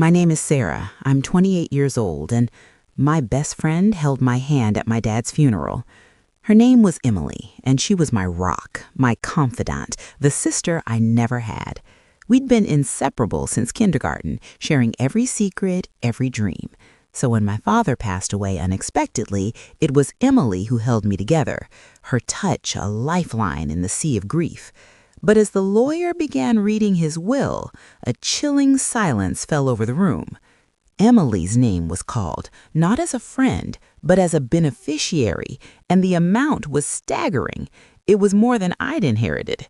My name is Sarah. I'm 28 years old, and my best friend held my hand at my dad's funeral. Her name was Emily, and she was my rock, my confidant, the sister I never had. We'd been inseparable since kindergarten, sharing every secret, every dream. So when my father passed away unexpectedly, it was Emily who held me together, her touch a lifeline in the sea of grief. But as the lawyer began reading his will, a chilling silence fell over the room. Emily's name was called, not as a friend, but as a beneficiary, and the amount was staggering. It was more than I'd inherited.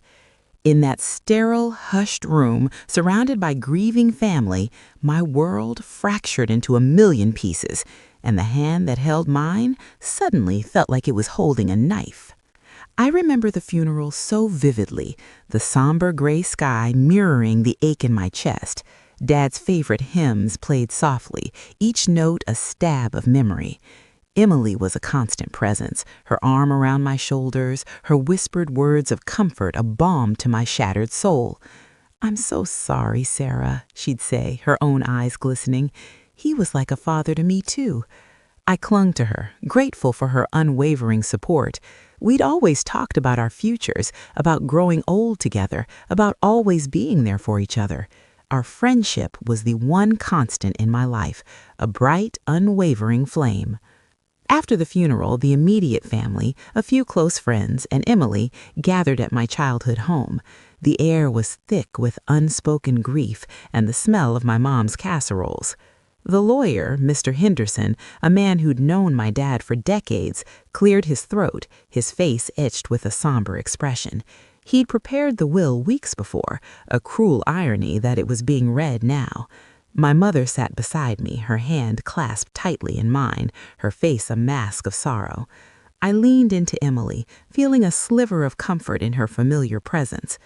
In that sterile, hushed room, surrounded by grieving family, my world fractured into a million pieces, and the hand that held mine suddenly felt like it was holding a knife. I remember the funeral so vividly, the somber gray sky mirroring the ache in my chest. Dad's favorite hymns played softly, each note a stab of memory. Emily was a constant presence, her arm around my shoulders, her whispered words of comfort a balm to my shattered soul. "I'm so sorry, Sarah," she'd say, her own eyes glistening. "He was like a father to me, too." I clung to her, grateful for her unwavering support. We'd always talked about our futures, about growing old together, about always being there for each other. Our friendship was the one constant in my life, a bright, unwavering flame. After the funeral, the immediate family, a few close friends, and Emily gathered at my childhood home. The air was thick with unspoken grief and the smell of my mom's casseroles. The lawyer, Mr. Henderson, a man who'd known my dad for decades, cleared his throat, his face etched with a somber expression. He'd prepared the will weeks before, a cruel irony that it was being read now. My mother sat beside me, her hand clasped tightly in mine, her face a mask of sorrow. I leaned into Emily, feeling a sliver of comfort in her familiar presence.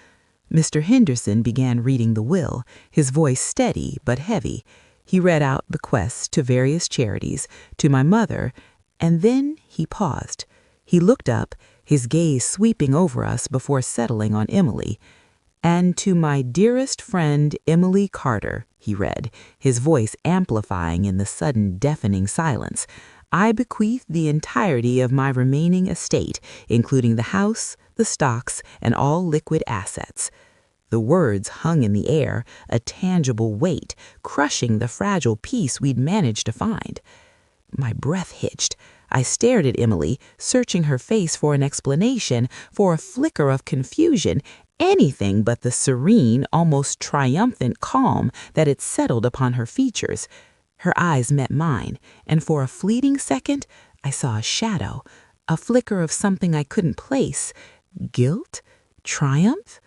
Mr. Henderson began reading the will, his voice steady but heavy. He read out bequests to various charities, to my mother, and then he paused. He looked up, his gaze sweeping over us before settling on Emily. "And to my dearest friend, Emily Carter," he read, his voice amplifying in the sudden deafening silence, "I bequeath the entirety of my remaining estate, including the house, the stocks, and all liquid assets." The words hung in the air, a tangible weight, crushing the fragile peace we'd managed to find. My breath hitched. I stared at Emily, searching her face for an explanation, for a flicker of confusion, anything but the serene, almost triumphant calm that had settled upon her features. Her eyes met mine, and for a fleeting second, I saw a shadow, a flicker of something I couldn't place. Guilt? Triumph?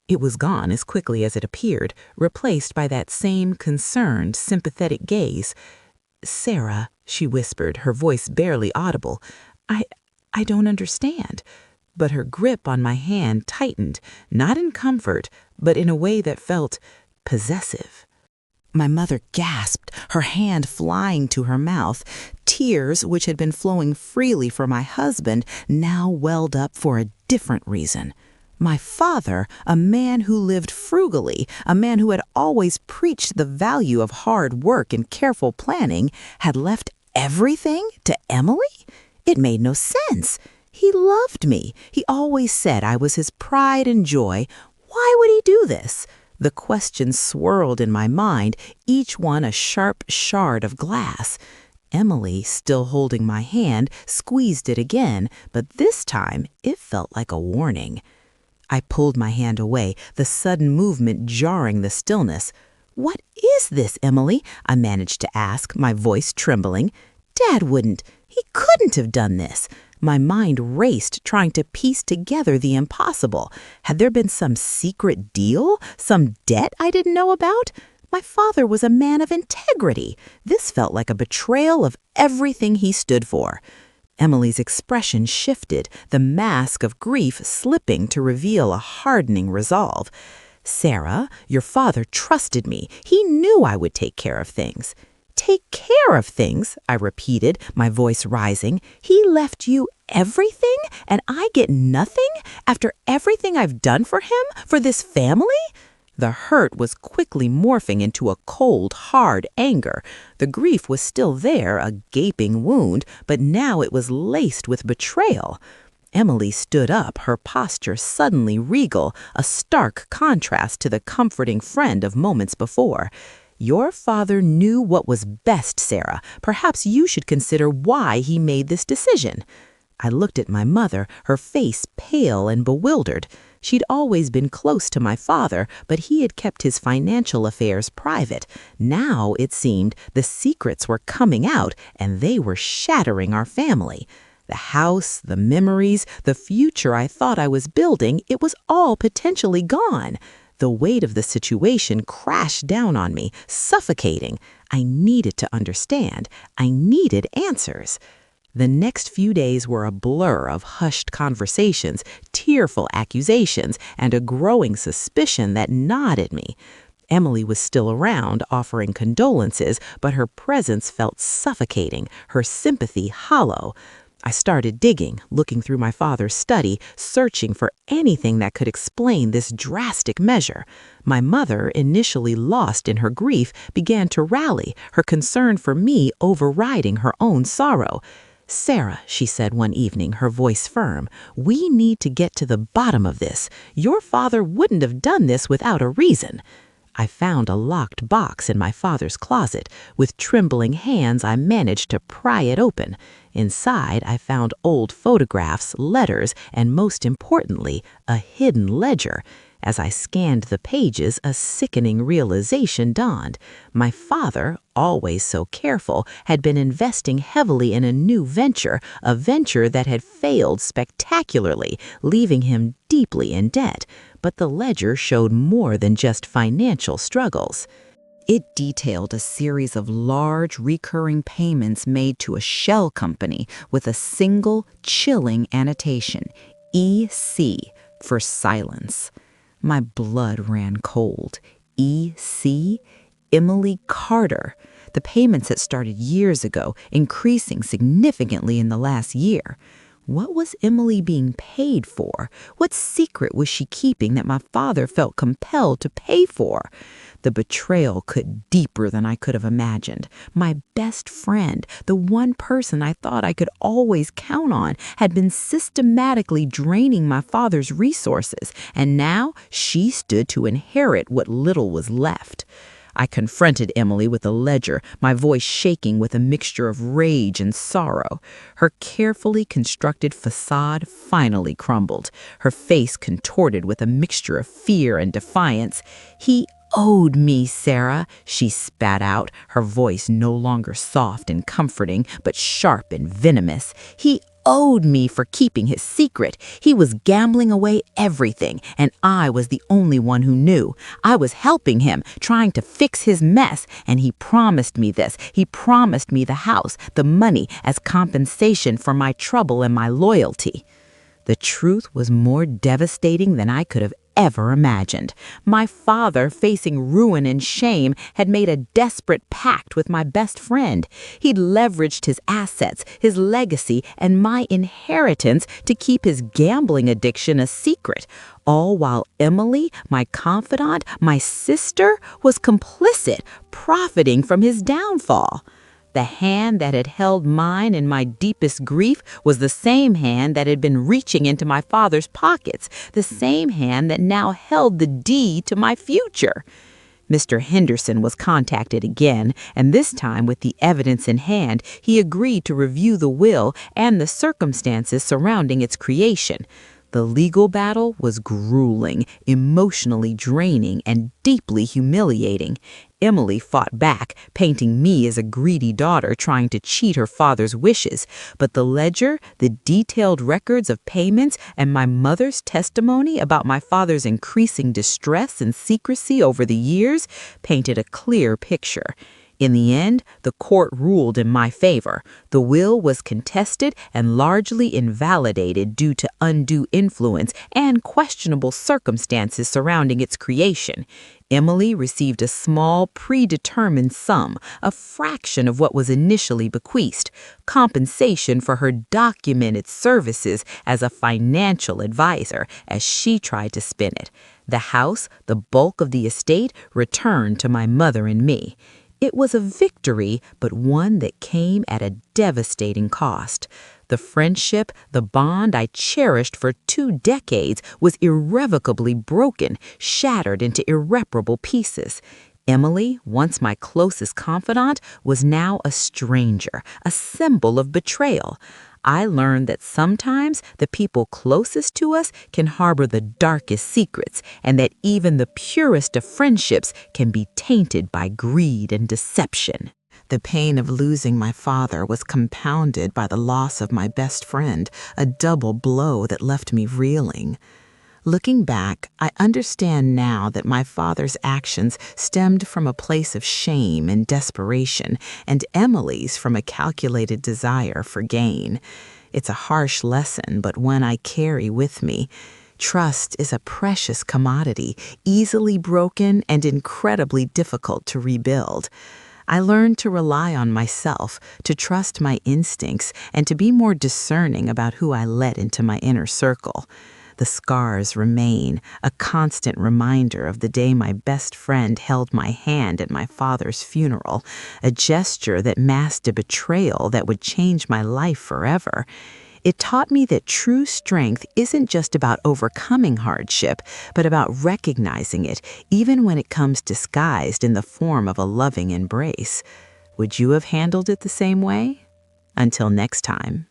It was gone as quickly as it appeared, replaced by that same concerned, sympathetic gaze. "Sarah," she whispered, her voice barely audible, I don't understand." But her grip on my hand tightened, not in comfort, but in a way that felt possessive. My mother gasped, her hand flying to her mouth. Tears, which had been flowing freely for my husband, now welled up for a different reason. My father, a man who lived frugally, a man who had always preached the value of hard work and careful planning, had left everything to Emily? It made no sense. He loved me. He always said I was his pride and joy. Why would he do this? The questions swirled in my mind, each one a sharp shard of glass. Emily, still holding my hand, squeezed it again, but this time it felt like a warning. I pulled my hand away, the sudden movement jarring the stillness. "What is this, Emily?" I managed to ask, my voice trembling. "Dad he couldn't have done this." My mind raced, trying to piece together the impossible. Had there been some secret deal, some debt I didn't know about? My father was a man of integrity. This felt like a betrayal of everything he stood for. Emily's expression shifted, the mask of grief slipping to reveal a hardening resolve. "Sarah, your father trusted me. He knew I would take care of things." "Take care of things?" I repeated, my voice rising. "He left you everything, and I get nothing after everything I've done for him, for this family?" The hurt was quickly morphing into a cold, hard anger. The grief was still there, a gaping wound, but now it was laced with betrayal. Emily stood up, her posture suddenly regal, a stark contrast to the comforting friend of moments before. "Your father knew what was best, Sarah. Perhaps you should consider why he made this decision." I looked at my mother, her face pale and bewildered. She'd always been close to my father, but he had kept his financial affairs private. Now, it seemed, the secrets were coming out, and they were shattering our family. The house, the memories, the future I thought I was building, it was all potentially gone. The weight of the situation crashed down on me, suffocating. I needed to understand. I needed answers. The next few days were a blur of hushed conversations, tearful accusations, and a growing suspicion that gnawed at me. Emily was still around, offering condolences, but her presence felt suffocating, her sympathy hollow. I started digging, looking through my father's study, searching for anything that could explain this drastic measure. My mother, initially lost in her grief, began to rally, her concern for me overriding her own sorrow. "Sarah," she said one evening, her voice firm, "we need to get to the bottom of this. Your father wouldn't have done this without a reason." I found a locked box in my father's closet. With trembling hands, I managed to pry it open. Inside, I found old photographs, letters, and most importantly, a hidden ledger. As I scanned the pages, a sickening realization dawned. My father, always so careful, had been investing heavily in a new venture, a venture that had failed spectacularly, leaving him deeply in debt. But the ledger showed more than just financial struggles. It detailed a series of large recurring payments made to a shell company with a single chilling annotation, EC, for silence. My blood ran cold. EC? Emily Carter. The payments had started years ago, increasing significantly in the last year. What was Emily being paid for? What secret was she keeping that my father felt compelled to pay for? The betrayal cut deeper than I could have imagined. My best friend, the one person I thought I could always count on, had been systematically draining my father's resources, and now she stood to inherit what little was left. I confronted Emily with a ledger, my voice shaking with a mixture of rage and sorrow. Her carefully constructed facade finally crumbled, her face contorted with a mixture of fear and defiance. "He owed me, Sarah," she spat out, her voice no longer soft and comforting, but sharp and venomous. "He owed me for keeping his secret. He was gambling away everything, and I was the only one who knew. I was helping him, trying to fix his mess, and he promised me this. He promised me the house, the money, as compensation for my trouble and my loyalty." The truth was more devastating than I could have ever imagined. My father, facing ruin and shame, had made a desperate pact with my best friend. He'd leveraged his assets, his legacy, and my inheritance to keep his gambling addiction a secret, all while Emily, my confidant, my sister, was complicit, profiting from his downfall. The hand that had held mine in my deepest grief was the same hand that had been reaching into my father's pockets, the same hand that now held the deed to my future. Mr. Henderson was contacted again, and this time with the evidence in hand, he agreed to review the will and the circumstances surrounding its creation. The legal battle was grueling, emotionally draining, and deeply humiliating. Emily fought back, painting me as a greedy daughter trying to cheat her father's wishes. But the ledger, the detailed records of payments, and my mother's testimony about my father's increasing distress and secrecy over the years painted a clear picture. In the end, the court ruled in my favor. The will was contested and largely invalidated due to undue influence and questionable circumstances surrounding its creation. Emily received a small, predetermined sum, a fraction of what was initially bequeathed, compensation for her documented services as a financial advisor, as she tried to spin it. The house, the bulk of the estate, returned to my mother and me. It was a victory, but one that came at a devastating cost. The friendship, the bond I cherished for 2 decades, was irrevocably broken, shattered into irreparable pieces. Emily, once my closest confidant, was now a stranger, a symbol of betrayal. I learned that sometimes the people closest to us can harbor the darkest secrets, and that even the purest of friendships can be tainted by greed and deception. The pain of losing my father was compounded by the loss of my best friend, a double blow that left me reeling. Looking back, I understand now that my father's actions stemmed from a place of shame and desperation, and Emily's from a calculated desire for gain. It's a harsh lesson, but one I carry with me. Trust is a precious commodity, easily broken and incredibly difficult to rebuild. I learned to rely on myself, to trust my instincts, and to be more discerning about who I let into my inner circle. The scars remain, a constant reminder of the day my best friend held my hand at my father's funeral, a gesture that masked a betrayal that would change my life forever. It taught me that true strength isn't just about overcoming hardship, but about recognizing it, even when it comes disguised in the form of a loving embrace. Would you have handled it the same way? Until next time.